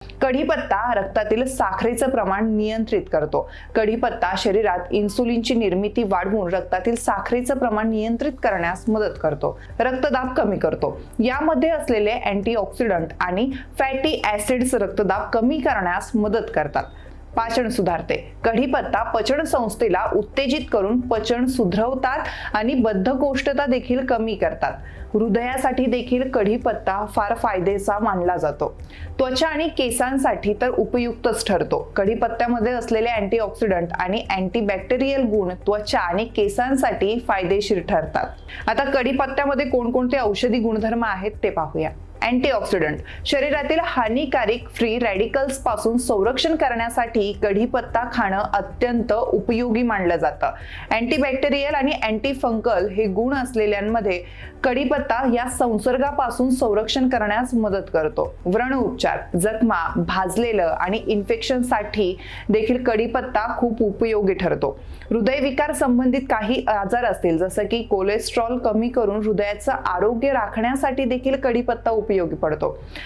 कढीपत्ता रक्तातील साखरेचं प्रमाण नियंत्रित करतो। कढीपत्ता शरीरात इन्सुलिनची निर्मिती वाढवून रक्तातील साखरेचं प्रमाण नियंत्रित करण्यास मदत करतो, रक्तदाब कमी करतो। यामध्ये असलेले अँटीऑक्सिडंट आणि फॅटी ऍसिड्स रक्तदाब कमी करण्यास मदत करतात। पाचन सुधारते। कढीपत्ता पचन संस्थेला उत्तेजित करून पचन सुधरवतात आणि बद्धकोष्ठता देखील कमी करतात। हृदयासाठी देखील कढीपत्ता फार फायदेचा मानला जातो। त्वचा आणि केसांसाठी तर उपयुक्तच ठरतो। कढीपत्त्यामध्ये असलेले अँटीऑक्सिडंट आणि अँटीबॅक्टेरियल गुण त्वचा आणि केसांसाठी फायदेशीर ठरतात। आता कढीपत्त्यामध्ये कोणकोणते औषधी गुणधर्म आहेत ते पाहूया। अँटीऑक्सिडंट शरीरातील हानिकारक फ्री रॅडिकल्स पासून संरक्षण करण्यासाठी कढीपत्ता खाणं अत्यंत उपयोगी मानलं जातं। अँटीबॅक्टेरियल आणि अँटीफंगल हे गुण असलेल्यांमध्ये कढीपत्ता या संसर्गापासून संरक्षण करण्यास मदत करतो। व्रण उपचार, जखमा, भाजलेलं आणि इन्फेक्शनसाठी देखील कढीपत्ता खूप उपयोगी ठरतो। हृदयविकार संबंधित काही आजार असतील जसं की कोलेस्ट्रॉल कमी करून हृदयाचं आरोग्य राखण्यासाठी देखील कढीपत्ता उपयोगी पडतो।